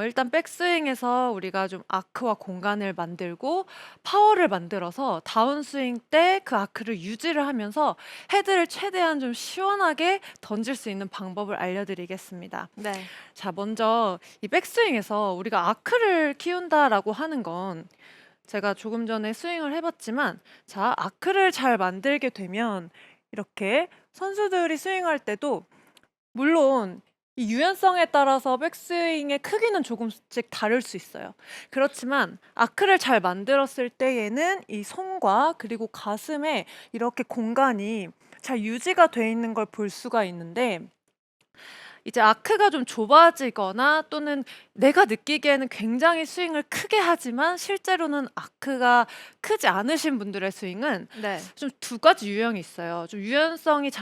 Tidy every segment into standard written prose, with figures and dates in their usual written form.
일단 백스윙에서 우리가 좀 아크와 공간을 만들고 파워를 만들어서 다운스윙 때 그 아크를 유지를 하면서 헤드를 최대한 좀 시원하게 던질 수 있는 방법을 알려드리겠습니다. 네. 자, 먼저 이 백스윙에서 우리가 아크를 키운다라고 하는 건 제가 조금 전에 스윙을 해봤지만, 자, 아크를 잘 만들게 되면 이렇게 선수들이 스윙할 때도 물론 이 유연성에 따라서 백스윙의 크기는 조금씩 다를 수 있어요. 그렇지만 아크를 잘 만들었을 때에는 이 손과 그리고 가슴에 이렇게 공간이 잘 유지가 돼 있는 걸 볼 수가 있는데, 이제 아크가 좀 좁아지거나 또는 내가 느끼기에는 굉장히 스윙을 크게 하지만 실제로는 아크가 크지 않으신 분들의 스윙은 네. 좀 두 가지 유형이 있어요. 좀 유연성이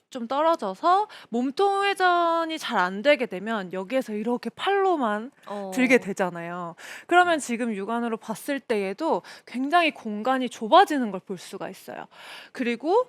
좀 떨어져서 몸통 회전이 잘 안 되게 되면 여기에서 이렇게 팔로만 들게 어. 되잖아요. 그러면 지금 육안으로 봤을 때에도 굉장히 공간이 좁아지는 걸 볼 수가 있어요. 그리고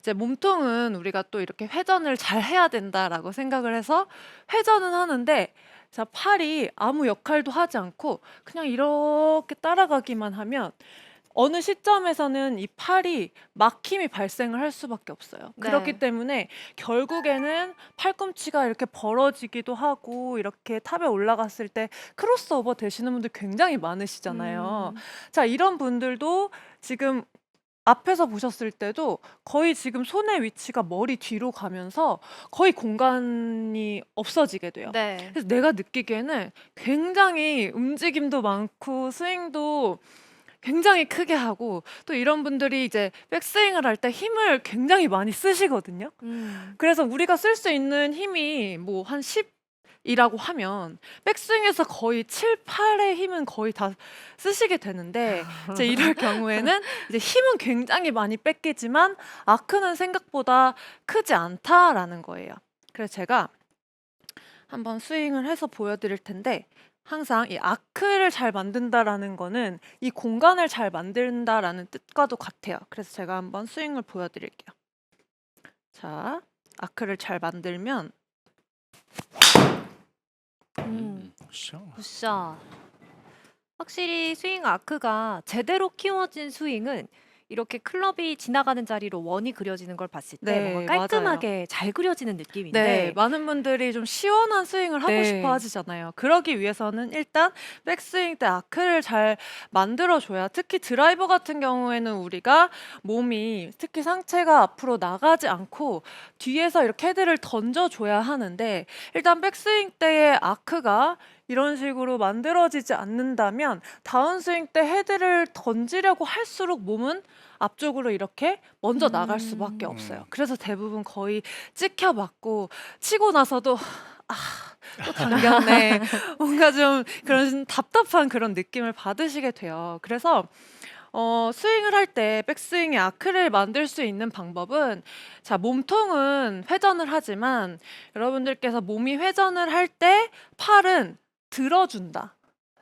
이제 몸통은 우리가 또 이렇게 회전을 잘 해야 된다라고 생각을 해서 회전은 하는데, 자, 팔이 아무 역할도 하지 않고 그냥 이렇게 따라가기만 하면 어느 시점에서는 이 팔이 막힘이 발생을 할 수밖에 없어요. 그렇기 네. 때문에 결국에는 팔꿈치가 이렇게 벌어지기도 하고 이렇게 탑에 올라갔을 때 크로스오버 되시는 분들 굉장히 많으시잖아요. 음. 자, 이런 분들도 지금 앞에서 보셨을 때도 거의 지금 손의 위치가 머리 뒤로 가면서 거의 공간이 없어지게 돼요. 네. 그래서 내가 느끼기에는 굉장히 움직임도 많고 스윙도 굉장히 크게 하고, 또 이런 분들이 이제 백스윙을 할 때 힘을 굉장히 많이 쓰시거든요. 음. 그래서 우리가 쓸 수 있는 힘이 뭐 한 10 이라고 하면 백스윙에서 거의 7-8의 힘은 거의 다 쓰시게 되는데, 이제 이럴 경우에는 이제 힘은 굉장히 많이 뺏기지만 아크는 생각보다 크지 않다라는 거예요. 그래서 제가 한번 스윙을 해서 보여드릴 텐데, 항상 이 아크를 잘 만든다라는 거는 이 공간을 잘 만든다라는 뜻과도 같아요. 그래서 제가 한번 스윙을 보여드릴게요. 자, 아크를 잘 만들면 그렇죠. 굿샷. 확실히 스윙 아크가 제대로 키워진 스윙은 이렇게 클럽이 지나가는 자리로 원이 그려지는 걸 봤을 때 뭔가 네, 맞아요. 깔끔하게 잘 그려지는 네, 느낌인데 많은 분들이 좀 시원한 스윙을 하고 싶어 네. 하시잖아요. 그러기 위해서는 일단 백스윙 때 아크를 잘 만들어줘야, 특히 드라이버 같은 경우에는 우리가 몸이 특히 상체가 앞으로 나가지 않고 뒤에서 이렇게 헤드를 던져줘야 하는데, 일단 백스윙 때의 아크가 이런 식으로 만들어지지 않는다면 다운스윙 때 헤드를 던지려고 할수록 몸은 앞쪽으로 이렇게 먼저 나갈 수밖에 음. 없어요. 그래서 대부분 거의 찍혀 맞고 치고 나서도 아, 또 당겼네. 뭔가 좀 그런 답답한 그런 느낌을 받으시게 돼요. 그래서 스윙을 할 때 백스윙의 아크를 만들 수 있는 방법은, 자, 몸통은 회전을 하지만 여러분들께서 몸이 회전을 할 때 팔은 들어준다.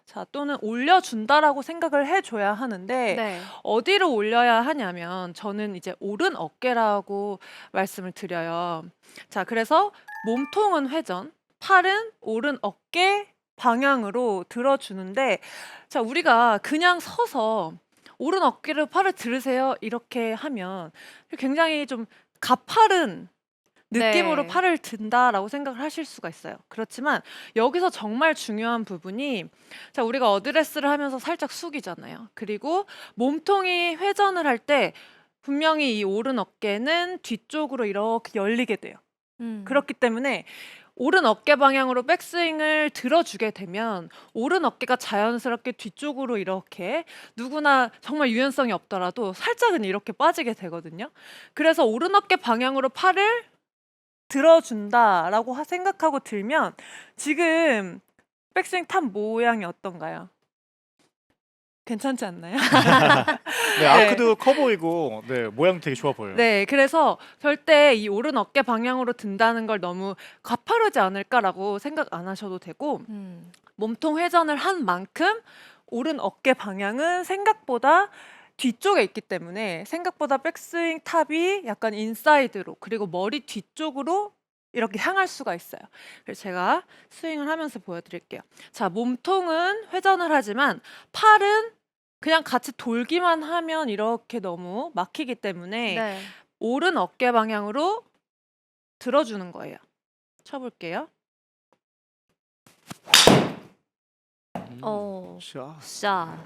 자, 또는 올려준다라고 생각을 해줘야 하는데, 네. 어디로 올려야 하냐면 저는 이제 오른 어깨라고 말씀을 드려요. 자, 그래서 몸통은 회전, 팔은 오른 어깨 방향으로 들어주는데, 자, 우리가 그냥 서서 오른 어깨로 팔을 들으세요 이렇게 하면 굉장히 좀 가파른 느낌으로 네. 팔을 든다라고 생각을 하실 수가 있어요. 그렇지만 여기서 정말 중요한 부분이, 자, 우리가 어드레스를 하면서 살짝 숙이잖아요. 그리고 몸통이 회전을 할 때 분명히 이 오른 어깨는 뒤쪽으로 이렇게 열리게 돼요. 음. 그렇기 때문에 오른 어깨 방향으로 백스윙을 들어주게 되면 오른 어깨가 자연스럽게 뒤쪽으로 이렇게, 누구나 정말 유연성이 없더라도 살짝은 이렇게 빠지게 되거든요. 그래서 오른 어깨 방향으로 팔을 들어준다라고 생각하고 들면 지금 백스윙 탑 모양이 어떤가요? 괜찮지 않나요? 네, 아크도 커 보이고 네, 모양 되게 좋아 보여요. 네, 그래서 절대 이 오른 어깨 방향으로 든다는 걸 너무 가파르지 않을까라고 생각 안 하셔도 되고, 음. 몸통 회전을 한 만큼 오른 어깨 방향은 생각보다 뒤쪽에 있기 때문에 생각보다 백스윙 탑이 약간 인사이드로, 그리고 머리 뒤쪽으로 이렇게 향할 수가 있어요. 그래서 제가 스윙을 하면서 보여드릴게요. 자, 몸통은 회전을 하지만 팔은 그냥 같이 돌기만 하면 이렇게 너무 막히기 때문에 네. 오른 어깨 방향으로 들어주는 거예요. 쳐볼게요. 샤. 자.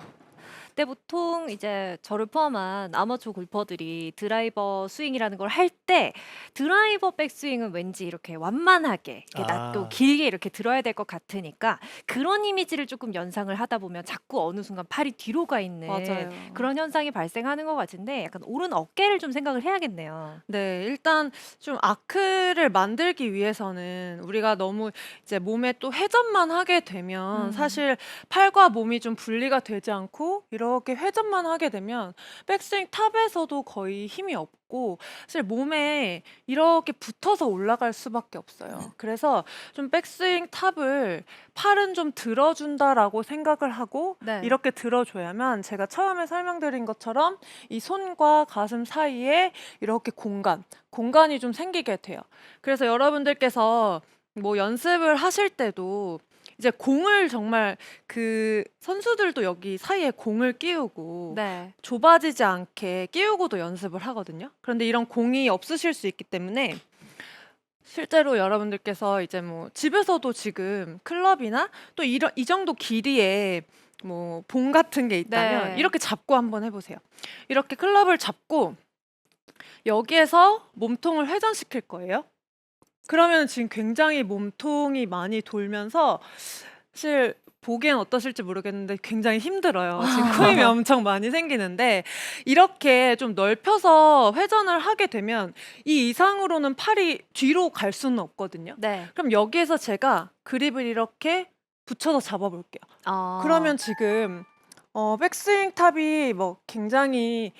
근데 보통 이제 저를 포함한 아마추어 골퍼들이 드라이버 스윙이라는 걸 할 때 드라이버 백스윙은 왠지 이렇게 완만하게 이렇게 낮고 아. 길게 이렇게 들어야 될 것 같으니까 그런 이미지를 조금 연상을 하다 보면 자꾸 어느 순간 팔이 뒤로 가 있는 맞아요. 그런 현상이 발생하는 것 같은데 약간 오른 어깨를 좀 생각을 해야겠네요. 네, 일단 좀 아크를 만들기 위해서는 우리가 너무 이제 몸에 또 회전만 하게 되면 사실 팔과 몸이 좀 분리가 되지 않고 이렇게 회전만 하게 되면 백스윙 탑에서도 거의 힘이 없고 사실 몸에 이렇게 붙어서 올라갈 수밖에 없어요. 그래서 좀 백스윙 탑을 팔은 좀 들어준다라고 생각을 하고 네. 이렇게 들어줘야만 제가 처음에 설명드린 것처럼 이 손과 가슴 사이에 이렇게 공간이 좀 생기게 돼요. 그래서 여러분들께서 뭐 연습을 하실 때도 이제 공을 정말 그 선수들도 여기 사이에 공을 끼우고 네. 좁아지지 않게 끼우고도 연습을 하거든요. 그런데 이런 공이 없으실 수 있기 때문에 실제로 여러분들께서 이제 뭐 집에서도 지금 클럽이나 또 이 정도 길이의 뭐 봉 같은 게 있다면 네. 이렇게 잡고 한번 해보세요. 이렇게 클럽을 잡고 여기에서 몸통을 회전시킬 거예요. 그러면 지금 굉장히 몸통이 많이 돌면서 사실 보기엔 어떠실지 모르겠는데 굉장히 힘들어요. 지금 코임이 엄청 많이 생기는데 이렇게 좀 넓혀서 회전을 하게 되면 이 이상으로는 팔이 뒤로 갈 수는 없거든요. 네. 그럼 여기에서 제가 그립을 이렇게 붙여서 잡아볼게요. 아. 그러면 지금 백스윙 탑이 뭐 굉장히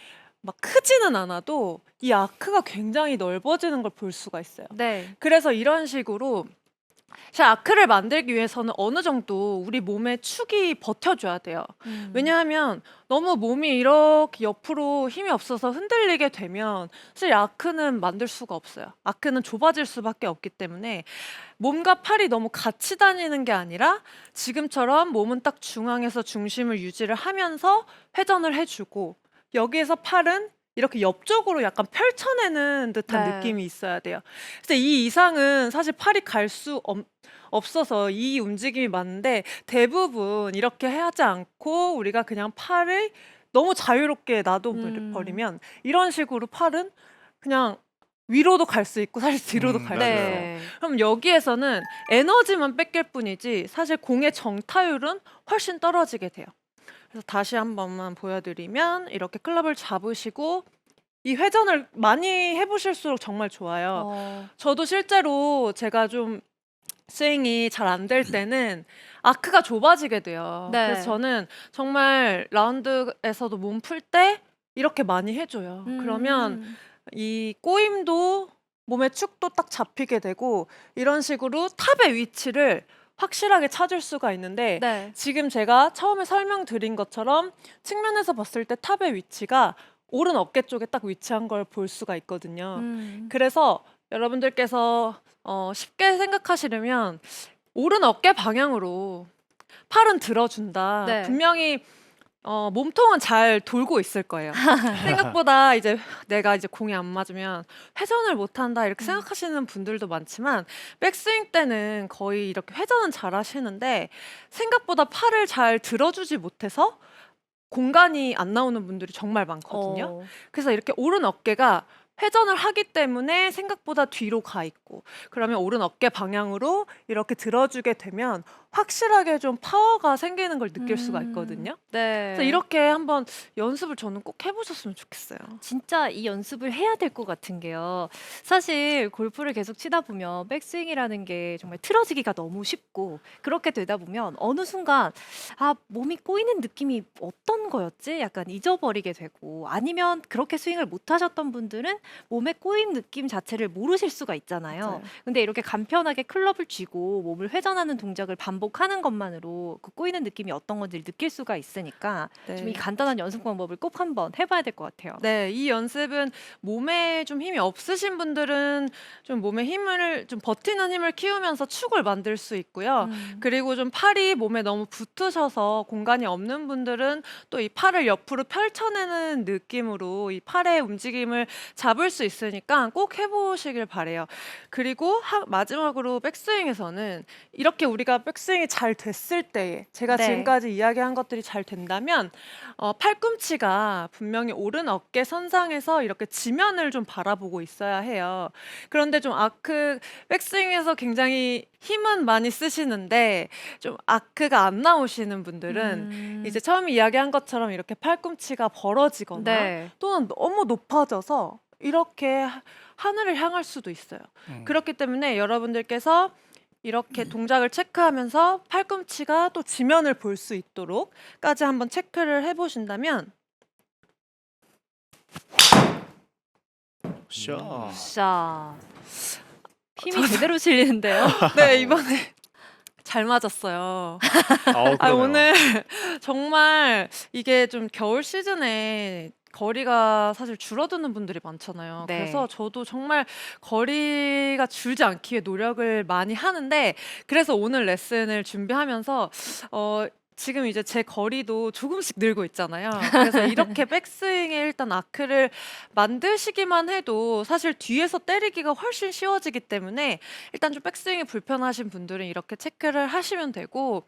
막 크지는 않아도 이 아크가 굉장히 넓어지는 걸 볼 수가 있어요. 네. 그래서 이런 식으로 사실 아크를 만들기 위해서는 어느 정도 우리 몸의 축이 버텨줘야 돼요. 왜냐하면 너무 몸이 이렇게 옆으로 힘이 없어서 흔들리게 되면 사실 아크는 만들 수가 없어요. 아크는 좁아질 수밖에 없기 때문에 몸과 팔이 너무 같이 다니는 게 아니라 지금처럼 몸은 딱 중앙에서 중심을 유지를 하면서 회전을 해주고 여기에서 팔은 이렇게 옆쪽으로 약간 펼쳐내는 듯한 네. 느낌이 있어야 돼요. 그래서 이 이상은 사실 팔이 갈 수 없어서 이 움직임이 맞는데 대부분 이렇게 하지 않고 우리가 그냥 팔을 너무 자유롭게 놔둬버리면 이런 식으로 팔은 그냥 위로도 갈 수 있고 사실 뒤로도 갈 수 맞아요. 있어요. 네. 그럼 여기에서는 에너지만 뺏길 뿐이지 사실 공의 정타율은 훨씬 떨어지게 돼요. 그래서 다시 한 번만 보여드리면 이렇게 클럽을 잡으시고 이 회전을 많이 해보실수록 정말 좋아요. 저도 실제로 제가 좀 스윙이 잘 안 될 때는 아크가 좁아지게 돼요. 네. 그래서 저는 정말 라운드에서도 몸 풀 때 이렇게 많이 해줘요. 그러면 이 꼬임도 몸의 축도 딱 잡히게 되고 이런 식으로 탑의 위치를 확실하게 찾을 수가 있는데 네. 지금 제가 처음에 설명드린 것처럼 측면에서 봤을 때 탑의 위치가 오른 어깨 쪽에 딱 위치한 걸 볼 수가 있거든요. 그래서 여러분들께서 쉽게 생각하시려면 오른 어깨 방향으로 팔은 들어준다. 네. 분명히 몸통은 잘 돌고 있을 거예요. 생각보다 이제 내가 이제 공이 안 맞으면 회전을 못 한다 이렇게 생각하시는 분들도 많지만 백스윙 때는 거의 이렇게 회전은 잘 하시는데 생각보다 팔을 잘 들어주지 못해서 공간이 안 나오는 분들이 정말 많거든요. 그래서 이렇게 오른 어깨가 회전을 하기 때문에 생각보다 뒤로 가 있고 그러면 오른 어깨 방향으로 이렇게 들어주게 되면 확실하게 좀 파워가 생기는 걸 느낄 수가 있거든요. 네. 그래서 이렇게 한번 연습을 저는 꼭 해보셨으면 좋겠어요. 진짜 이 연습을 해야 될 것 같은 게요. 사실 골프를 계속 치다 보면 백스윙이라는 게 정말 틀어지기가 너무 쉽고 그렇게 되다 보면 어느 순간 몸이 꼬이는 느낌이 어떤 거였지? 약간 잊어버리게 되고 아니면 그렇게 스윙을 못 하셨던 분들은 몸의 꼬임 느낌 자체를 모르실 수가 있잖아요. 맞아요. 근데 이렇게 간편하게 클럽을 쥐고 몸을 회전하는 동작을 반복 반복하는 것만으로 그 꼬이는 느낌이 어떤 건지 느낄 수가 있으니까 좀 이 네. 간단한 연습 방법을 꼭 한번 해봐야 될 것 같아요. 네, 이 연습은 몸에 좀 힘이 없으신 분들은 좀 몸에 힘을 좀 버티는 힘을 키우면서 축을 만들 수 있고요. 그리고 좀 팔이 몸에 너무 붙으셔서 공간이 없는 분들은 또 이 팔을 옆으로 펼쳐내는 느낌으로 이 팔의 움직임을 잡을 수 있으니까 꼭 해보시길 바래요. 그리고 마지막으로 백스윙에서는 이렇게 우리가 백스윙이 잘 됐을 때 제가 네. 지금까지 이야기한 것들이 잘 된다면 팔꿈치가 분명히 오른 어깨 선상에서 이렇게 지면을 좀 바라보고 있어야 해요. 그런데 좀 백스윙에서 굉장히 힘은 많이 쓰시는데 좀 아크가 안 나오시는 분들은 이제 처음에 이야기한 것처럼 이렇게 팔꿈치가 벌어지거나 네. 또는 너무 높아져서 이렇게 하늘을 향할 수도 있어요. 그렇기 때문에 여러분들께서 이렇게 동작을 체크하면서 팔꿈치가 또 지면을 볼 수 있도록까지 한번 체크를 해보신다면 샤. 자, 힘이 제대로 실리는데요. 네, 이번에 잘 맞았어요. 아우, 그러네요. 오늘 정말 이게 좀 겨울 시즌에 거리가 사실 줄어드는 분들이 많잖아요. 네. 그래서 저도 정말 거리가 줄지 않기 위해 노력을 많이 하는데 그래서 오늘 레슨을 준비하면서 지금 이제 제 거리도 조금씩 늘고 있잖아요. 그래서 이렇게 백스윙에 일단 아크를 만드시기만 해도 사실 뒤에서 때리기가 훨씬 쉬워지기 때문에 일단 좀 백스윙이 불편하신 분들은 이렇게 체크를 하시면 되고